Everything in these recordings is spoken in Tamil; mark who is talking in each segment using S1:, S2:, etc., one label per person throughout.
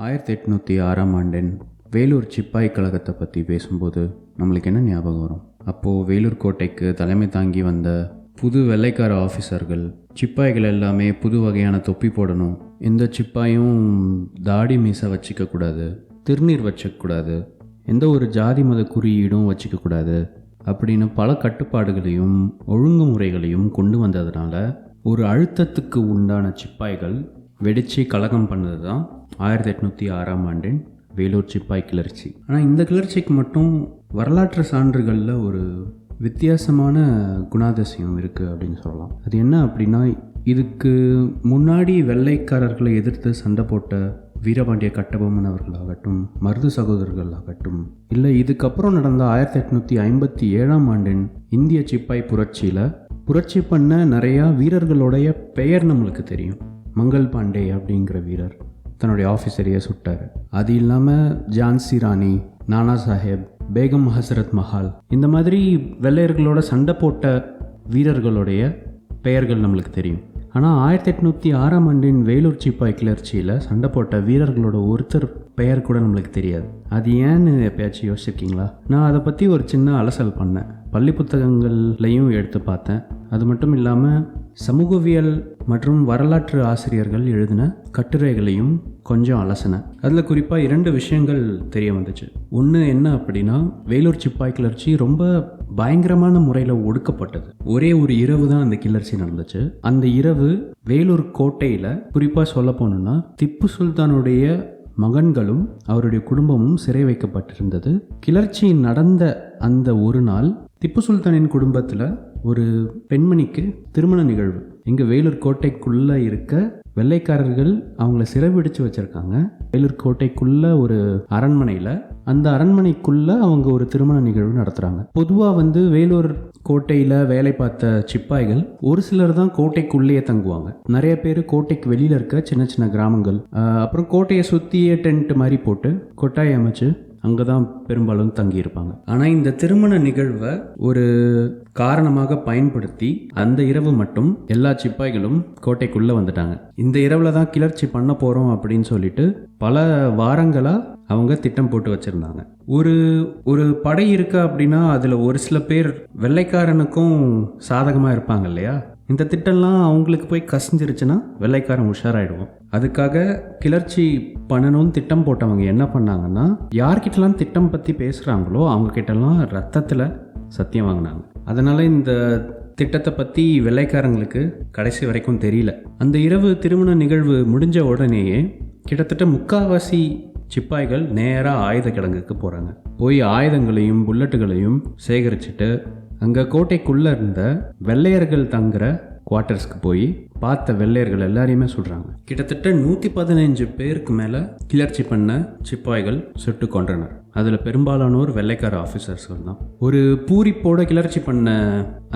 S1: 1806 வேலூர் சிப்பாய் கழகத்தை பற்றி பேசும்போது நம்மளுக்கு என்ன ஞாபகம் வரும்? அப்போது வேலூர் கோட்டைக்கு தலைமை தாங்கி வந்த புது வெள்ளைக்கார ஆஃபீஸர்கள் சிப்பாய்கள் எல்லாமே புது வகையான தொப்பி போடணும், எந்த சிப்பாயும் தாடி மீசை வச்சிக்கக்கூடாது, திருநீர் வச்சிக்கக்கூடாது, எந்த ஒரு ஜாதி மத குறியீடும் வச்சிக்கக்கூடாது அப்படின்னு பல கட்டுப்பாடுகளையும் ஒழுங்குமுறைகளையும் கொண்டு வந்ததுனால ஒரு அழுத்தத்துக்கு உண்டான சிப்பாய்கள் வெடித்து கலகம் பண்ணது தான் 1806 வேலூர் சிப்பாய் கிளர்ச்சி. ஆனால் இந்த கிளர்ச்சிக்கு மட்டும் வரலாற்று சான்றுகளில் ஒரு வித்தியாசமான குணாதிசயம் இருக்குது அப்படின்னு சொல்லலாம். அது என்ன அப்படின்னா, இதுக்கு முன்னாடி வெள்ளைக்காரர்களை எதிர்த்து சண்டை போட்ட வீரபாண்டிய கட்டபொம்மன் அவர்களாகட்டும், மருது சகோதரர்கள் ஆகட்டும், இல்லை இதுக்கப்புறம் நடந்த 1857 இந்திய சிப்பாய் புரட்சியில் புரட்சி பண்ண நிறையா வீரர்களுடைய பெயர் நம்மளுக்கு தெரியும். மங்கள் பாண்டே அப்படிங்கிற வீரர் தன்னுடைய ஆஃபீஸரையே சுட்டார். அது இல்லாமல் ஜான்சி ராணி, நானா சாஹேப், பேகம் ஹசரத் மஹால், இந்த மாதிரி வெள்ளையர்களோட சண்டை போட்ட வீரர்களுடைய பெயர்கள் நம்மளுக்கு தெரியும். ஆனால் 1806 வேலூர் சிப்பாய் கிளர்ச்சியில் சண்டை போட்ட வீரர்களோட ஒருத்தர் பெயர் கூட நம்மளுக்கு தெரியாது. அது ஏன்னு எப்பயாச்சும் யோசிச்சிருக்கீங்களா? நான் அதை பற்றி ஒரு சின்ன அலசல் பண்ணேன். பள்ளி புத்தகங்கள்லையும் எடுத்து பார்த்தேன். அது மட்டும் இல்லாமல் சமூகவியல் மற்றும் வரலாற்று ஆசிரியர்கள் எழுதின கட்டுரைகளையும் கொஞ்சம் அலசினேன். அதில் குறிப்பாக 2 விஷயங்கள் தெரிய வந்துச்சு. ஒன்று என்ன அப்படின்னா, வேலூர் சிப்பாய் கிளர்ச்சி ரொம்ப பயங்கரமான முறையில் ஒடுக்கப்பட்டது. ஒரே ஒரு இரவு தான் அந்த கிளர்ச்சி நடந்துச்சு. அந்த இரவு வேலூர் கோட்டையில் குறிப்பாக சொல்ல போனோம்னா திப்பு சுல்தானுடைய மகன்களும் அவருடைய குடும்பமும் சிறை வைக்கப்பட்டிருந்தது. கிளர்ச்சி நடந்த அந்த ஒரு நாள் திப்பு சுல்தானின் குடும்பத்தில் ஒரு பெண்மணிக்கு திருமண நிகழ்வு. இங்கே வேலூர் கோட்டைக்குள்ளே இருக்க வெள்ளைக்காரர்கள் அவங்கள சிறைபிடிச்சு வச்சுருக்காங்க. வேலூர் கோட்டைக்குள்ளே ஒரு அரண்மனையில், அந்த அரண்மனைக்குள்ளே அவங்க ஒரு திருமண நிகழ்வு நடத்துகிறாங்க. பொதுவாக வேலூர் கோட்டையில் வேலை பார்த்த சிப்பாய்கள் ஒரு சிலர் தான் கோட்டைக்குள்ளேயே தங்குவாங்க. நிறைய பேர் கோட்டைக்கு வெளியில் இருக்க சின்ன சின்ன கிராமங்கள், அப்புறம் கோட்டையை சுற்றியே டென்ட் மாதிரி போட்டு கொட்டாய் அமைச்சு அங்கே தான் பெரும்பாலும் தங்கியிருப்பாங்க. ஆனால் இந்த திருமண நிகழ்வை ஒரு காரணமாக பயன்படுத்தி அந்த இரவு மட்டும் எல்லா சிப்பாய்களும் கோட்டைக்குள்ளே வந்துட்டாங்க. இந்த இரவில் தான் கிளர்ச்சி பண்ண போகிறோம் அப்படின்னு சொல்லிட்டு பல வாரங்களாக அவங்க திட்டம் போட்டு வச்சுருந்தாங்க. ஒரு படை இருக்கா அப்படின்னா அதில் ஒரு சில பேர் வெள்ளைக்காரனுக்கும் சாதகமாக இருப்பாங்க இல்லையா? இந்த திட்டம்லாம் அவங்களுக்கு போய் கசிஞ்சிருச்சுன்னா வெள்ளைக்காரன் உஷாராயிடுவோம். அதுக்காக கிளர்ச்சி பண்ணணும்னு திட்டம் போட்டவங்க என்ன பண்ணாங்கன்னா, யார்கிட்டலாம் திட்டம் பற்றி பேசுகிறாங்களோ அவங்கக்கிட்டலாம் ரத்தத்தில் சத்தியம் வாங்கினாங்க. அதனால் இந்த திட்டத்தை பற்றி வெள்ளைக்காரங்களுக்கு கடைசி வரைக்கும் தெரியல. அந்த இரவு திருமண நிகழ்வு முடிஞ்ச உடனேயே கிட்டத்தட்ட 3/4 சிப்பாய்கள் நேராக ஆயுத கிடங்குக்கு போகிறாங்க. போய் ஆயுதங்களையும் புல்லட்டுகளையும் சேகரிச்சுட்டு அங்கே கோட்டைக்குள்ளே இருந்த வெள்ளையர்கள் தங்குற குவார்ட்டர்ஸ்க்கு போய் பார்த்த வெள்ளையர்கள் எல்லாரையுமே சுடுறாங்க. கிட்டத்தட்ட 115 பேருக்கு மேலே கிளர்ச்சி பண்ண சிப்பாய்கள் சுட்டு கொன்றனர். அதில் பெரும்பாலானோர் வெள்ளைக்கார ஆஃபீஸர்ஸ்கள் தான். ஒரு பூரிப்போட கிளர்ச்சி பண்ண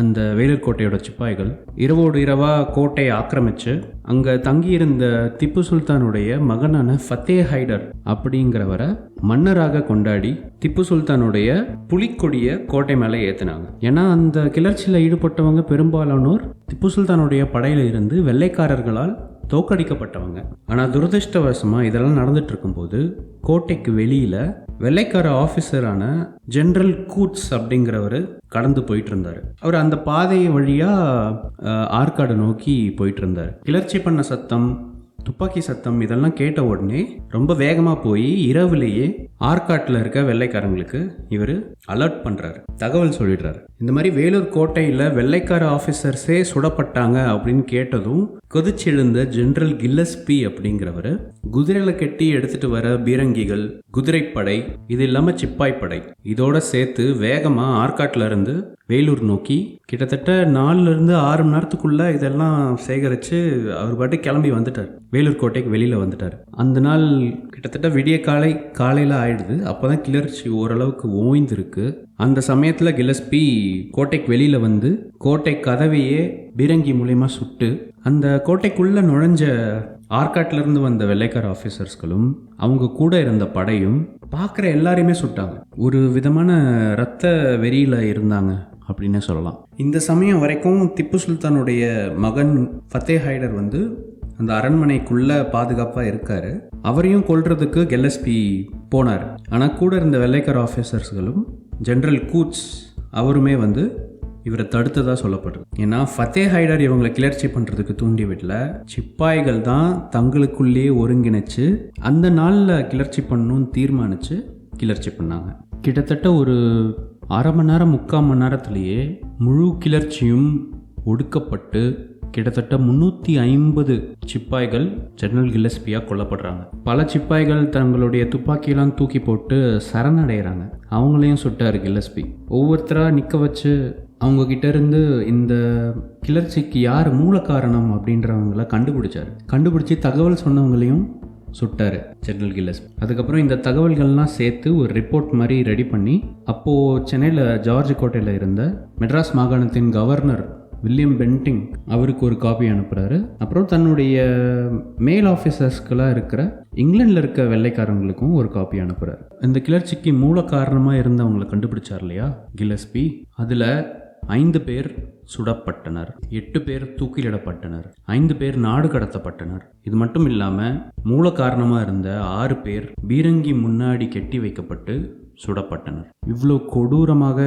S1: அந்த வேலூர் கோட்டையோட சிப்பாய்கள் இரவோடு இரவாக கோட்டையை ஆக்கிரமித்து அங்கே தங்கியிருந்த திப்பு சுல்தானுடைய மகனான ஃபத்தே ஹைடர் அப்படிங்கிறவரை மன்னராக கொண்டாடி திப்பு சுல்தானுடைய புலிக்கொடியை கோட்டை மேலே ஏற்றினாங்க. ஏன்னா அந்த கிளர்ச்சியில் ஈடுபட்டவங்க பெரும்பாலானோர் திப்பு சுல்தானுடைய படையில் இருந்து வெள்ளைக்காரர்களால் தோற்கடிக்கப்பட்டவங்க. ஆனால் துரதிருஷ்டவசமாக இதெல்லாம் நடந்துட்டு இருக்கும்போது கோட்டைக்கு வெளியில் வெள்ளைக்கார ஆஃபீஸரான ஜென்ரல் கூட்ஸ் அப்படிங்கிறவர் கடந்து போயிட்டு இருந்தார். அவர் அந்த பாதை வழியாக ஆற்காடு நோக்கி போயிட்டு இருந்தார். கிளர்ச்சி பண்ண சத்தம், துப்பாக்கி சத்தம் இதெல்லாம் கேட்ட உடனே ரொம்ப வேகமாக போய் இரவுலேயே ஆற்காட்டில் இருக்க வெள்ளைக்காரங்களுக்கு இவர் அலர்ட் பண்ணுறாரு, தகவல் சொல்லிடுறாரு. இந்த மாதிரி வேலூர் கோட்டையில் வெள்ளைக்கார ஆஃபீஸர்ஸே சுடப்பட்டாங்க அப்படின்னு கேட்டதும் கொதிச்செழுந்த ஜென்ரல் கில்லஸ்பி அப்படிங்கிறவர் குதிரையில் கட்டி எடுத்துகிட்டு வர பீரங்கிகள், குதிரைப்படை, இது இல்லாமல் சிப்பாய் படை இதோட சேர்த்து வேகமாக ஆற்காட்டில் இருந்து வேலூர் நோக்கி கிட்டத்தட்ட 4 to 6 மணி நேரத்துக்குள்ளே இதெல்லாம் சேகரித்து அவர் பாட்டு கிளம்பி வந்துட்டார். வேலூர் கோட்டைக்கு வெளியில் வந்துட்டார். அந்த நாள் கிட்டத்தட்ட விடிய காலையில் ஆயிடுது. அப்போ தான் கிளர்ச்சி ஓரளவுக்கு ஓய்ந்திருக்கு. அந்த சமயத்தில் கில்லஸ்பி கோட்டைக்கு வெளியில் வந்து கோட்டை கதவையே பீரங்கி மூலயமா சுட்டு அந்த கோட்டைக்குள்ளே நுழைஞ்ச ஆற்காட்டிலேருந்து வந்த வெள்ளைக்கார ஆஃபீஸர்ஸ்களும் அவங்க கூட இருந்த படையும் பார்க்குற எல்லாரையுமே சுட்டாங்க. ஒரு விதமான இரத்த வெறியில் இருந்தாங்க அப்படின்னு சொல்லலாம். இந்த சமயம் வரைக்கும் திப்பு சுல்தானுடைய மகன் ஃபத்தே ஹைடர் அந்த அரண்மனைக்குள்ளே பாதுகாப்பாக இருக்கார். அவரையும் கொல்றதுக்கு கில்லஸ்பி போனார். ஆனால் கூட இருந்த வெள்ளைக்கார ஆஃபீஸர்ஸ்களும் ஜென்ரல் கூட்ஸ் அவருமே இவரை தடுத்ததாக சொல்லப்படுது. ஏன்னா ஃபத்தே ஹைடர் இவங்களை கிளர்ச்சி பண்ணுறதுக்கு தூண்டி விடல, சிப்பாய்கள் தான் தங்களுக்குள்ளேயே ஒருங்கிணைச்சு அந்த நாளில் கிளர்ச்சி பண்ணணும்னு தீர்மானித்து கிளர்ச்சி பண்ணாங்க. கிட்டத்தட்ட ஒரு அரை மணி நேரம் 3/4 மணி நேரத்திலேயே முழு கிளர்ச்சியும் ஒடுக்கப்பட்டு கிட்டத்தட்ட 350 சிப்பாய்கள் ஜெனரல் கில்லஸ்பியாக கொல்லப்படுறாங்க. பல சிப்பாய்கள் தங்களுடைய துப்பாக்கியெல்லாம் தூக்கி போட்டு சரணடைகிறாங்க. அவங்களையும் சுட்டார் கில்லஸ்பி. ஒவ்வொருத்தராக நிற்க வச்சு அவங்கக்கிட்ட இருந்து இந்த கிளர்ச்சிக்கு யார் மூல காரணம் அப்படின்றவங்கள கண்டுபிடிச்சி தகவல் சொன்னவங்களையும் சுட்டார் ஜெனரல் கில்லஸ்பி. அதுக்கப்புறம் இந்த தகவல்கள்லாம் சேர்த்து ஒரு ரிப்போர்ட் மாதிரி ரெடி பண்ணி அப்போது சென்னையில் ஜார்ஜ் கோட்டையில் இருந்த மெட்ராஸ் மாகாணத்தின் கவர்னர் வில்லியம் பென்டிங் அவருக்கு ஒரு காப்பி அனுப்புகிறாரு. அப்புறம் தன்னுடைய மேல் ஆஃபீஸர்ஸ்களாக இருக்கிற இங்கிலாண்டில் இருக்க வெள்ளைக்காரங்களுக்கும் ஒரு காப்பி அனுப்புகிறார். இந்த கிளர்ச்சிக்கு மூல காரணமாக இருந்தவங்களை கண்டுபிடிச்சார் இல்லையா கில்லஸ்பி, அதில் 5 பேர் சுடப்பட்டனர், 8 பேர் தூக்கிலிடப்பட்டனர், 5 பேர் நாடு கடத்தப்பட்டனர். இது மட்டும் இல்லாமல் மூல காரணமாக இருந்த 6 பேர் பீரங்கி முன்னாடி கெட்டி வைக்கப்பட்டு சுடப்பட்டனர். இவ்வளோ கொடூரமாக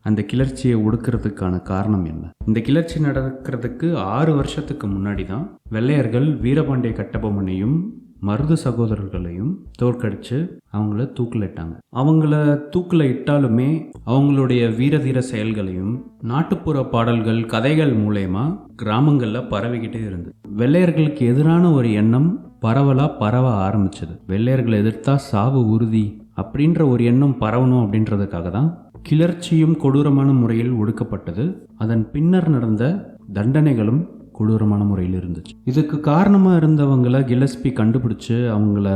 S1: அந்த கிளர்ச்சியை ஒடுக்கிறதுக்கான காரணம் என்ன? இந்த கிளர்ச்சி நடக்கிறதுக்கு 6 வருஷத்துக்கு முன்னாடி தான் வெள்ளையர்கள் வீரபாண்டிய கட்டபொம்மனையும் மருது சகோதரர்களையும் தோற்கடிச்சு அவங்கள தூக்கில் இட்டாங்க. அவங்கள தூக்கில் இட்டாலுமே அவங்களுடைய வீரதீர செயல்களையும் நாட்டுப்புற பாடல்கள் கதைகள் மூலயமா கிராமங்களில் பரவிக்கிட்டே இருந்தது. வெள்ளையர்களுக்கு எதிரான ஒரு எண்ணம் பரவ ஆரம்பிச்சது. வெள்ளையர்களை எதிர்த்தா சாவு உறுதி அப்படின்ற ஒரு எண்ணம் பரவணும் அப்படின்றதுக்காக தான் கிளர்ச்சியும் கொடூரமான முறையில் ஒடுக்கப்பட்டது. அதன் பின்னர் நடந்த தண்டனைகளும் கொடூரமான முறையில் இருந்துச்சு. இதுக்கு காரணமாக இருந்தவங்களை கில்லஸ்பி கண்டுபிடிச்சு அவங்கள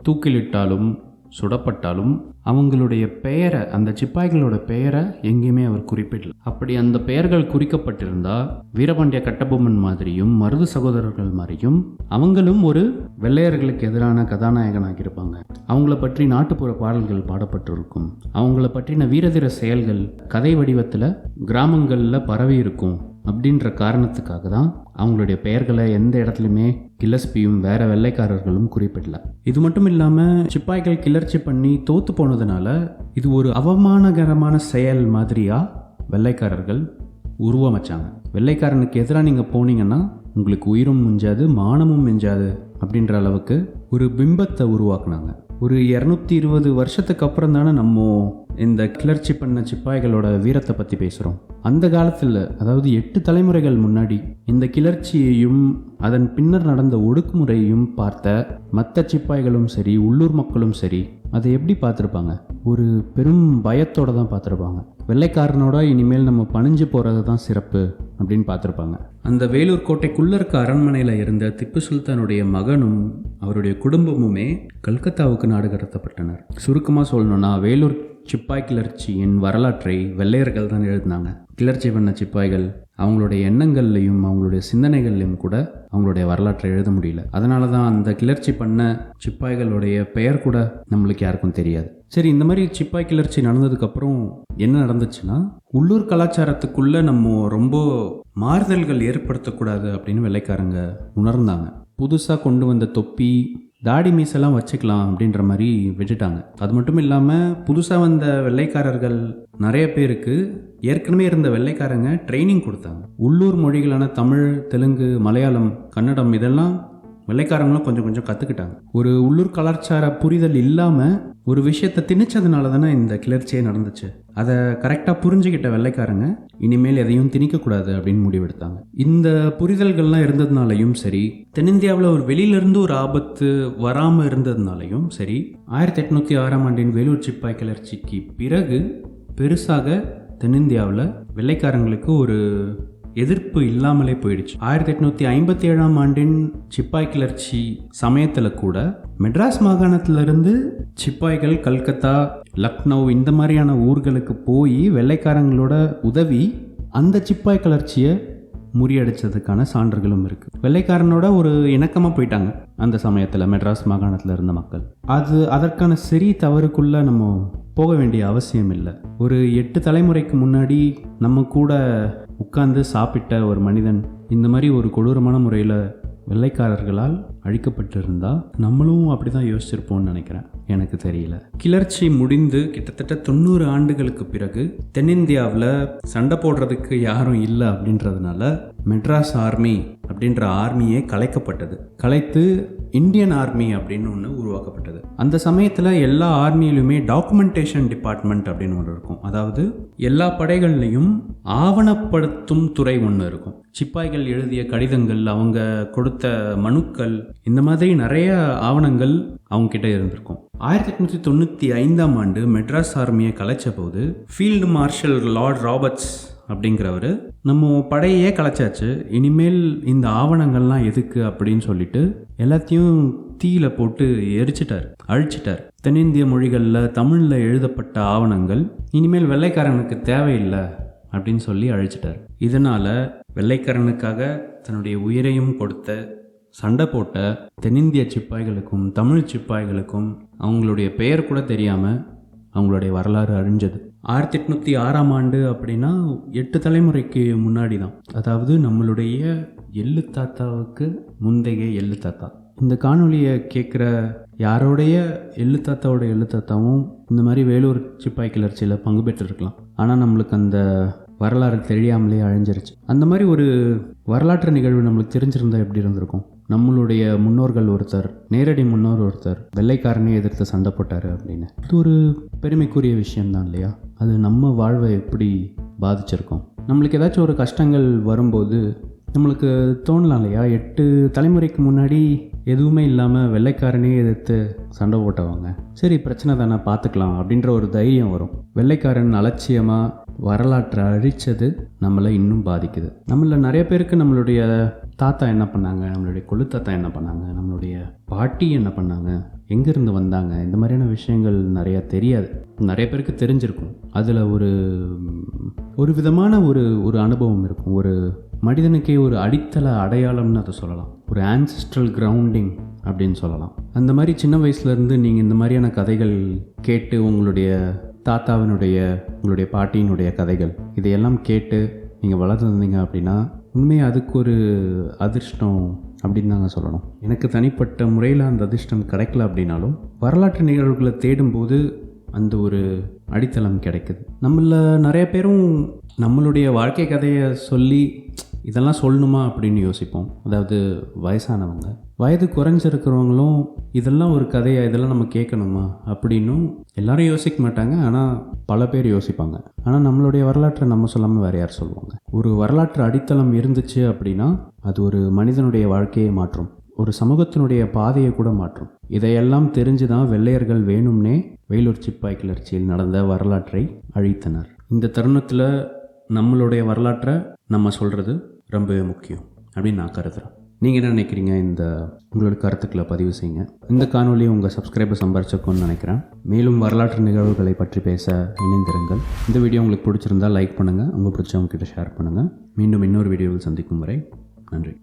S1: தூக்கிலிட்டாலும் சுடப்பட்டாலும் அவங்களுடைய பெயரை, அந்த சிப்பாய்களோட பெயரை எங்கேயுமே அவர் குறிப்பிடல. அப்படி அந்த பெயர்கள் குறிக்கப்பட்டிருந்தால் வீரபாண்டிய கட்டபொம்மன் மாதிரியும் மருது சகோதரர்கள் மாதிரியும் அவங்களும் ஒரு வெள்ளையர்களுக்கு எதிரான கதாநாயகனாக இருப்பாங்க. அவங்கள பற்றி நாட்டுப்புற பாடல்கள் பாடப்பட்டிருக்கும். அவங்கள பற்றின வீரதீர செயல்கள் கதை வடிவத்தில் கிராமங்களில் பரவி இருக்கும். அப்படின்ற காரணத்துக்காக தான் அவங்களுடைய பெயர்களை எந்த இடத்துலையுமே கில்லஸ்பியும் வேற வெள்ளைக்காரர்களும் குறிப்பிடல. இது மட்டும் இல்லாமல் சிப்பாய்கள் கிளர்ச்சி பண்ணி தோத்து போனதுனால இது ஒரு அவமானகரமான செயல் மாதிரியாக வெள்ளைக்காரர்கள் உருவமைச்சாங்க. வெள்ளைக்காரனுக்கு எதிராக நீங்கள் போனீங்கன்னா உங்களுக்கு உயிரும் மிஞ்சாது மானமும் மிஞ்சாது அப்படின்ற அளவுக்கு ஒரு பிம்பத்தை உருவாக்குனாங்க. ஒரு 220 வருஷத்துக்கு அப்புறம் தானே நம்ம இந்த கிளர்ச்சி பண்ண சிப்பாய்களோட வீரத்தை பற்றி பேசுகிறோம். அந்த காலத்தில், அதாவது 8 தலைமுறைகள் முன்னாடி இந்த கிளர்ச்சியையும் அதன் பின்னர் நடந்த ஒடுக்குமுறையையும் பார்த்த மற்ற சிப்பாய்களும் சரி உள்ளூர் மக்களும் சரி அதை எப்படி பார்த்துருப்பாங்க? ஒரு பெரும் பயத்தோடு தான் பார்த்துருப்பாங்க. வெள்ளைக்காரனோட இனிமேல் நம்ம பணிஞ்சு போகிறது தான் சிறப்பு அப்படின்னு பார்த்துருப்பாங்க. அந்த வேலூர் கோட்டைக்குள்ளே இருக்க அரண்மனையில் இருந்த திப்பு சுல்தானுடைய மகனும் அவருடைய குடும்பமுமே கல்கத்தாவுக்கு நாடு கடத்தப்பட்டனர். சுருக்கமாக சொல்லணும்னா வேலூர் சிப்பாய் கிளர்ச்சியின் வரலாற்றை வெள்ளையர்கள் தான் எழுதினாங்க. கிளர்ச்சி பண்ண சிப்பாய்கள் அவங்களுடைய எண்ணங்கள்லையும் அவங்களுடைய சிந்தனைகள்லையும் கூட அவங்களுடைய வரலாற்றை எழுத முடியல. அதனால தான் அந்த கிளர்ச்சி பண்ண சிப்பாய்களுடைய பெயர் கூட நம்மளுக்கு யாருக்கும் தெரியாது. சரி, இந்த மாதிரி சிப்பாய் கிளர்ச்சி நடந்ததுக்கப்புறம் என்ன நடந்துச்சுன்னா, உள்ளூர் கலாச்சாரத்துக்குள்ளே நம்ம ரொம்ப மாறுதல்கள் ஏற்படுத்தக்கூடாது அப்படின்னு வெள்ளைக்காரங்க உணர்ந்தாங்க. புதுசாக கொண்டு வந்த தொப்பி தாடி மீசெல்லாம் வச்சுக்கலாம் அப்படின்ற மாதிரி விட்டுட்டாங்க. அது மட்டும் இல்லாமல் புதுசாக வந்த வெள்ளைக்காரர்கள் நிறைய பேருக்கு ஏற்கனவே இருந்த வெள்ளைக்காரங்க ட்ரைனிங் கொடுத்தாங்க. உள்ளூர் மொழிகளான தமிழ், தெலுங்கு, மலையாளம், கன்னடம் இதெல்லாம் வெள்ளைக்காரங்களும் கொஞ்சம் கொஞ்சம் கற்றுக்கிட்டாங்க. ஒரு உள்ளூர் கலாச்சார புரிதல் இல்லாமல் ஒரு விஷயத்தை திணிச்சதுனால தானே இந்த கிளர்ச்சியே நடந்துச்சு. அதை கரெக்டாக புரிஞ்சுக்கிட்ட வெள்ளைக்காரங்க இனிமேல் எதையும் திணிக்கக்கூடாது அப்படின்னு முடிவெடுத்தாங்க. இந்த புரிதல்கள்லாம் இருந்ததுனாலையும் சரி, தென்னிந்தியாவில் ஒரு வெளியிலேருந்து ஒரு ஆபத்து வராமல் இருந்ததுனாலையும் சரி, 1806ஆம் ஆண்டின் வேலூர் சிப்பாய் கிளர்ச்சிக்கு பிறகு பெருசாக தென்னிந்தியாவில் வெள்ளைக்காரங்களுக்கு ஒரு எதிர்ப்பு இல்லாமலே போயிடுச்சு. 1857ஆம் ஆண்டின் சிப்பாய் கிளர்ச்சி சமயத்தில் கூட மெட்ராஸ் மாகாணத்திலிருந்து சிப்பாய்கள் கல்கத்தா, லக்னோ இந்த மாதிரியான ஊர்களுக்கு போய் வெள்ளைக்காரங்களோட உதவி அந்த சிப்பாய் கிளர்ச்சியை முறியடிச்சதுக்கான சான்றுகளும் இருக்குது. வெள்ளைக்காரனோட ஒரு இணக்கமாக போயிட்டாங்க அந்த சமயத்தில் மெட்ராஸ் மாகாணத்தில் இருந்த மக்கள். அதற்கான சரி தவறுக்குள்ளே நம்ம போக வேண்டிய அவசியம் இல்லை. ஒரு 8 தலைமுறைக்கு முன்னாடி நம்ம கூட உட்கார்ந்து சாப்பிட்ட ஒரு மனிதன் இந்த மாதிரி ஒரு கொடூரமான முறையில் வெள்ளைக்காரர்களால் அழிக்கப்பட்டிருந்தால் நம்மளும் அப்படி தான் யோசிச்சிருப்போம்னு நினைக்கிறேன். எனக்கு தெரியல. கிளர்ச்சி முடிந்து கிட்டத்தட்ட 90 ஆண்டுகளுக்கு பிறகு தென்னிந்தியாவில் சண்டை போடுறதுக்கு யாரும் இல்லை அப்படின்றதுனால மெட்ராஸ் ஆர்மி அப்படின்ற ஆர்மியே கலைத்து இந்தியன் ஆர்மி அப்படின்னு ஒன்று உருவாக்கப்பட்டது. அந்த சமயத்தில் எல்லா ஆர்மியிலுமே டாக்குமெண்டேஷன் டிபார்ட்மெண்ட் அப்படின்னு ஒன்று இருக்கும். அதாவது எல்லா படைகள்லையும் ஆவணப்படுத்தும் துறை ஒன்று இருக்கும். சிப்பாய்கள் எழுதிய கடிதங்கள், அவங்க கொடுத்த மனுக்கள், இந்த மாதிரி நிறைய ஆவணங்கள் அவங்க கிட்ட இருந்திருக்கும். 1895ஆம் ஆண்டு மெட்ராஸ் ஆர்மியை கலைச்ச போது ஃபீல்டு மார்ஷல் லார்ட் ராபர்ட்ஸ் அப்படிங்கிறவர், நம்ம படையே கலைச்சாச்சு, இனிமேல் இந்த ஆவணங்கள்லாம் எதுக்கு அப்படின்னு சொல்லிட்டு எல்லாத்தையும் தீயில போட்டு அழிச்சிட்டார். தென்னிந்திய மொழிகளில் தமிழில் எழுதப்பட்ட ஆவணங்கள் இனிமேல் வெள்ளைக்காரனுக்கு தேவையில்லை அப்படின்னு சொல்லி அழிச்சிட்டார். இதனால் வெள்ளைக்காரனுக்காக தன்னுடைய உயிரையும் கொடுத்த சண்டை போட்ட தென்னிந்திய சிப்பாய்களுக்கும் தமிழ் சிப்பாய்களுக்கும் அவங்களுடைய பெயர் கூட தெரியாமல் அவங்களுடைய வரலாறு அழிஞ்சது. 1806ஆம் ஆண்டு அப்படின்னா 8 தலைமுறைக்கு முன்னாடி தான். அதாவது நம்மளுடைய எள்ளு தாத்தாவுக்கு முந்தைய எள்ளு தாத்தா. இந்த காணொலியை கேட்குற யாரோடைய எள்ளு தாத்தாவும் இந்த மாதிரி வேலூர் சிப்பாய் கிளர்ச்சியில் பங்கு பெற்றிருக்கலாம். ஆனால் நம்மளுக்கு அந்த வரலாறு தெரியாமலே அழிஞ்சிருச்சு. அந்த மாதிரி ஒரு வரலாற்று நிகழ்வு நம்மளுக்கு தெரிஞ்சிருந்தால் எப்படி இருந்திருக்கும்? நம்மளுடைய நேரடி முன்னோர் ஒருத்தர் வெள்ளைக்காரனே எதிர்த்து சண்டை போட்டார் அப்படின்னு. இது ஒரு பெருமைக்குரிய விஷயம்தான் இல்லையா? அது நம்ம வாழ்வை எப்படி பாதிச்சிருக்கோம்? நம்மளுக்கு ஏதாச்சும் ஒரு கஷ்டங்கள் வரும்போது நம்மளுக்கு தோணலாம் இல்லையா, 8 தலைமுறைக்கு முன்னாடி எதுவுமே இல்லாமல் வெள்ளைக்காரனே எதிர்த்து சண்டை போட்டவங்க, சரி பிரச்சனை தானே பார்த்துக்கலாம் அப்படின்ற ஒரு தைரியம் வரும். வெள்ளைக்காரன் அலட்சியமாக வரலாற்றை அழித்தது நம்மளை இன்னும் பாதிக்குது. நிறைய பேருக்கு நம்மளுடைய தாத்தா என்ன பண்ணாங்க, நம்மளுடைய கொள்ளு தாத்தா என்ன பண்ணாங்க, நம்மளுடைய பாட்டி என்ன பண்ணாங்க, எங்கேருந்து வந்தாங்க, இந்த மாதிரியான விஷயங்கள் நிறையா தெரியாது. நிறைய பேருக்கு தெரிஞ்சிருக்கும். அதில் ஒரு விதமான ஒரு அனுபவம் இருக்கும். ஒரு மனிதனுக்கே ஒரு அடித்தள அடையாளம்னு அதை சொல்லலாம். ஒரு ஆன்செஸ்ட்ரல் கிரவுண்டிங் அப்படின்னு சொல்லலாம். அந்த மாதிரி சின்ன வயசுலேருந்து நீங்கள் இந்த மாதிரியான கதைகள் கேட்டு உங்களுடைய உங்களுடைய பாட்டியினுடைய கதைகள் இதையெல்லாம் கேட்டு நீங்கள் வளர்ந்துருந்தீங்க அப்படின்னா உண்மையாக அதுக்கு ஒரு அதிர்ஷ்டம் அப்படின்னு தாங்க சொல்லணும். எனக்கு தனிப்பட்ட முறையில் அந்த அதிர்ஷ்டம் கிடைக்கல அப்படின்னாலும் வரலாற்று நிகழ்வுகளை தேடும்போது அந்த ஒரு அடித்தளம் கிடைக்குது. நிறைய பேரும் நம்மளுடைய வாழ்க்கை கதையை சொல்லி இதெல்லாம் சொல்லணுமா அப்படின்னு யோசிப்போம். அதாவது வயசானவங்க, வயது குறைஞ்சிருக்கிறவங்களும் இதெல்லாம் ஒரு கதையா, இதெல்லாம் நம்ம கேட்கணுமா அப்படின்னும் எல்லாரும் யோசிக்க மாட்டாங்க. ஆனால் பல பேர் யோசிப்பாங்க. ஆனால் நம்மளுடைய வரலாற்றை நம்ம சொல்லாமல் வேறு யார் சொல்லுவாங்க? ஒரு வரலாற்று அடித்தளம் இருந்துச்சு அப்படின்னா அது ஒரு மனிதனுடைய வாழ்க்கையை மாற்றும், ஒரு சமூகத்தினுடைய பாதையை கூட மாற்றும். இதையெல்லாம் தெரிஞ்சு தான் வெள்ளையர்கள் வேணும்னே வேலூர் சிப்பாய் கிளர்ச்சியில் நடந்த வரலாற்றை அழித்தனர். இந்த தருணத்தில் நம்மளுடைய வரலாற்றை நம்ம சொல்கிறது ரொம்பவே முக்கியம் அப்படின்னு நான் கருதுகிறேன். நீங்கள் என்ன நினைக்கிறீங்க? உங்களோட கருத்துக்களை பதிவு செய்யுங்க. இந்த காணொலி உங்கள் சப்ஸ்கிரைபர் சம்பாரிச்சிருக்கோன்னு நினைக்கிறேன். மேலும் வரலாற்று நிகழ்வுகளை பற்றி பேச இணைந்திருங்கள். இந்த வீடியோ உங்களுக்கு பிடிச்சிருந்தால் லைக் பண்ணுங்கள், உங்களுக்கு பிடிச்சவங்க கிட்ட ஷேர் பண்ணுங்கள். மீண்டும் இன்னொரு வீடியோவில் சந்திக்கும் வரை நன்றி.